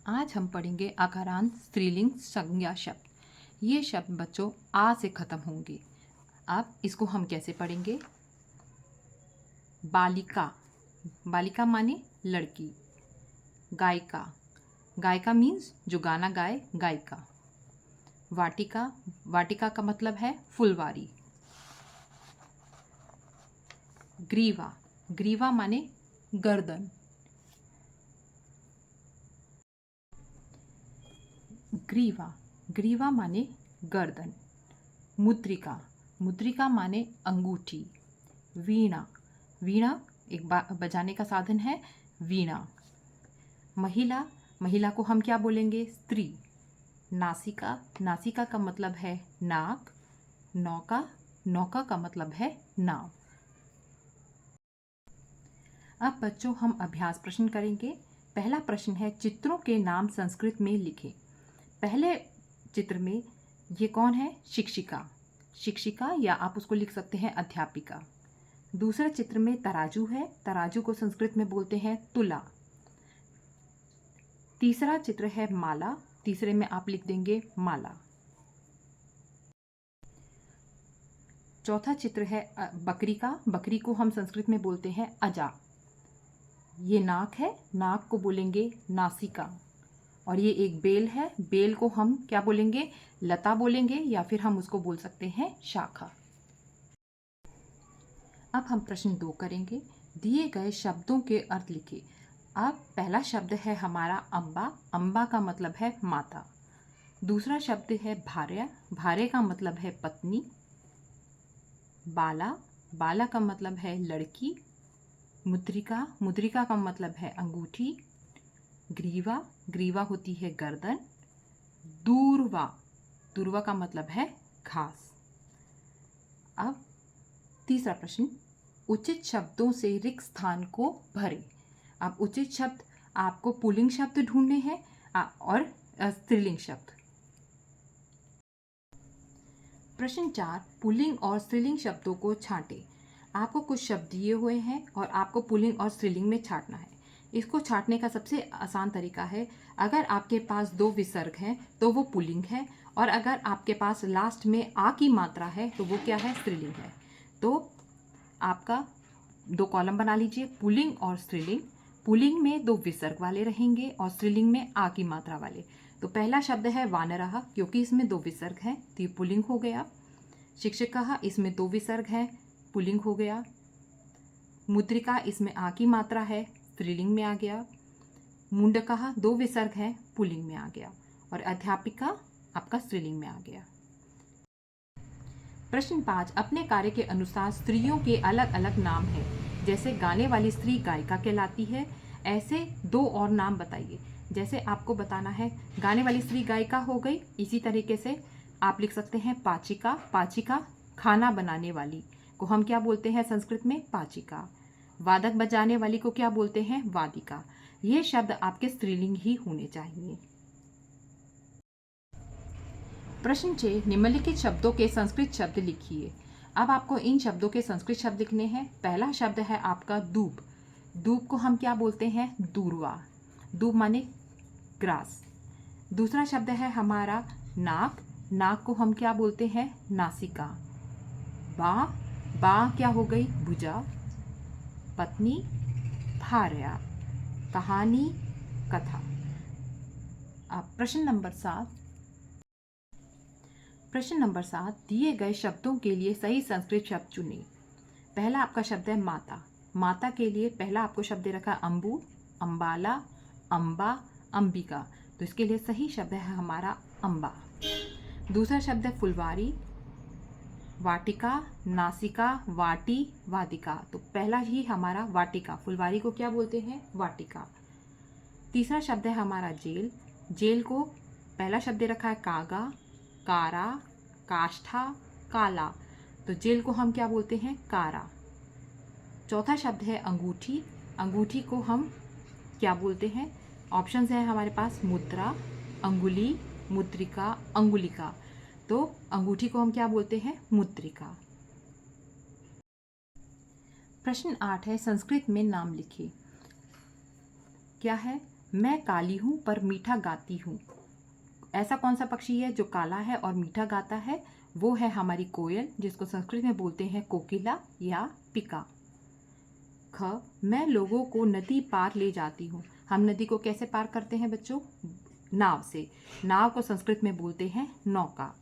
आज हम पढ़ेंगे आकारांत स्त्रीलिंग संज्ञा शब्द। ये शब्द बच्चों आ से खत्म होंगे। अब इसको हम कैसे पढ़ेंगे? बालिका, बालिका माने लड़की। गायिका, गायिका मीन्स जो गाना गाए, गायिका। वाटिका, वाटिका का मतलब है फुलवारी। ग्रीवा, ग्रीवा माने गर्दन। ग्रीवा, ग्रीवा माने गर्दन। मुद्रिका, मुद्रिका माने अंगूठी। वीणा, वीणा एक बजाने का साधन है, वीणा। महिला, महिला को हम क्या बोलेंगे? स्त्री। नासिका, नासिका का मतलब है नाक। नौका, नौका का मतलब है नाव। अब बच्चों हम अभ्यास प्रश्न करेंगे। पहला प्रश्न है, चित्रों के नाम संस्कृत में लिखें। पहले चित्र में ये कौन है? शिक्षिका, शिक्षिका या आप उसको लिख सकते हैं अध्यापिका। दूसरा चित्र में तराजू है, तराजू को संस्कृत में बोलते हैं तुला। तीसरा चित्र है माला, तीसरे में आप लिख देंगे माला। चौथा चित्र है बकरी का, बकरी को हम संस्कृत में बोलते हैं अजा। ये नाक है, नाक को बोलेंगे नासिका। और ये एक बेल है, बेल को हम क्या बोलेंगे? लता बोलेंगे या फिर हम उसको बोल सकते हैं शाखा। अब हम प्रश्न 2 करेंगे। दिए गए शब्दों के अर्थ लिखिए। अब पहला शब्द है हमारा अम्बा, अम्बा का मतलब है माता। दूसरा शब्द है भार्या, भार्या का मतलब है पत्नी। बाला, बाला का मतलब है लड़की। मुद्रिका, मुद्रिका का मतलब है अंगूठी। ग्रीवा, ग्रीवा होती है गर्दन। दूर्वा, दूर्वा का मतलब है घास। अब तीसरा प्रश्न, उचित शब्दों से रिक्त स्थान को भरें। अब उचित शब्द आपको पुल्लिंग शब्द ढूंढने हैं और स्त्रीलिंग शब्द। प्रश्न 4, पुल्लिंग और स्त्रीलिंग शब्दों को छांटें। आपको कुछ शब्द दिए हुए हैं और आपको पुल्लिंग और स्त्रीलिंग में छांटना है। इसको छांटने का सबसे आसान तरीका है, अगर आपके पास 2 विसर्ग हैं तो वो पुल्लिंग है, और अगर आपके पास लास्ट में आ की मात्रा है तो वो क्या है? स्त्रीलिंग है। तो आपका 2 कॉलम बना लीजिए, पुल्लिंग और स्त्रीलिंग। पुल्लिंग में 2 विसर्ग वाले रहेंगे और स्त्रीलिंग में आ की मात्रा वाले। तो पहला शब्द है वानरः, क्योंकि इसमें 2 विसर्ग हैं तो ये पुल्लिंग हो गया। शिक्षकः, इसमें 2 विसर्ग हैं, पुल्लिंग हो गया। मुद्रिका, इसमें आ की मात्रा है, स्त्रीलिंग में आ गया। मुंडकः, 2 विसर्ग हैं, पुल्लिंग में आ गया। और अध्यापिका आपका स्त्रीलिंग में आ गया। प्रश्न 5, अपने कार्य के अनुसार स्त्रियों के अलग अलग नाम हैं। जैसे गाने वाली स्त्री गायिका कहलाती है, ऐसे 2 और नाम बताइए। जैसे आपको बताना है गाने वाली स्त्री गायिका हो गई, इसी तरीके से आप लिख सकते हैं पाचिका, पाचिका खाना बनाने वाली को हम क्या बोलते हैं संस्कृत में? पाचिका। वादक बजाने वाली को क्या बोलते हैं? वादिका। ये शब्द आपके स्त्रीलिंग ही होने चाहिए। प्रश्न 6, निम्नलिखित शब्दों के संस्कृत शब्द लिखिए। अब आपको इन शब्दों के संस्कृत शब्द लिखने हैं। पहला शब्द है आपका दूब, दूब को हम क्या बोलते हैं? दूर्वा, दूब माने ग्रास। दूसरा शब्द है हमारा नाक, नाक को हम क्या बोलते हैं? नासिका। बा, बा क्या हो गई? भुजा। पत्नी भार्या। कहानी कथा। अब प्रश्न नंबर 7, प्रश्न नंबर 7, दिए गए शब्दों के लिए सही संस्कृत शब्द चुनें। पहला आपका शब्द है माता, माता के लिए पहला आपको शब्द दे रखा है अंबु, अंबाला, अंबा, अंबिका। तो इसके लिए सही शब्द है हमारा अंबा। दूसरा शब्द है फुलवारी, वाटिका, नासिका, वाटी, वादिका। तो पहला ही हमारा वाटिका, फुलवारी को क्या बोलते हैं? वाटिका। तीसरा शब्द है हमारा जेल, जेल को पहला शब्द दे रखा है कागा, कारा, काष्ठा, काला। तो जेल को हम क्या बोलते हैं? कारा। चौथा शब्द है अंगूठी, अंगूठी को हम क्या बोलते हैं? ऑप्शंस है हमारे पास मुद्रा, अंगुली, मुद्रिका, अंगुलिका। तो अंगूठी को हम क्या बोलते हैं? मुद्रिका। प्रश्न 8 है, संस्कृत में नाम लिखिए। क्या है? मैं काली हूँ पर मीठा गाती हूँ। ऐसा कौन सा पक्षी है जो काला है और मीठा गाता है? वो है हमारी कोयल, जिसको संस्कृत में बोलते हैं कोकिला या पिका। ख, मैं लोगों को नदी पार ले जाती हूँ। हम नदी को कैसे पार करते हैं बच्चों? नाव से। नाव को संस्कृत में बोलते हैं नौका।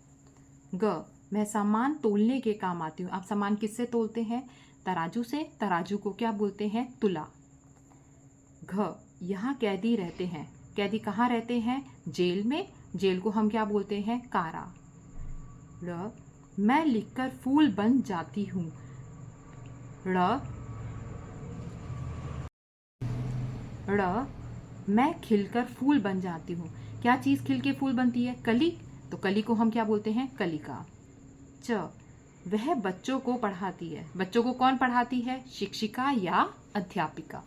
ग, मैं सामान तोलने के काम आती हूँ। आप सामान किससे तोलते हैं? तराजू से। तराजू को क्या बोलते हैं? तुला। घ, यहाँ कैदी रहते हैं। कैदी कहाँ रहते हैं? जेल में। जेल को हम क्या बोलते हैं? कारा। र, मैं लिखकर फूल बन जाती हूँ। ड़, मैं खिलकर फूल बन जाती हूँ। क्या चीज़ खिल के फूल बनती है? कली। तो कली को हम क्या बोलते हैं? कलिका। च, वह बच्चों को पढ़ाती है। बच्चों को कौन पढ़ाती है? शिक्षिका या अध्यापिका।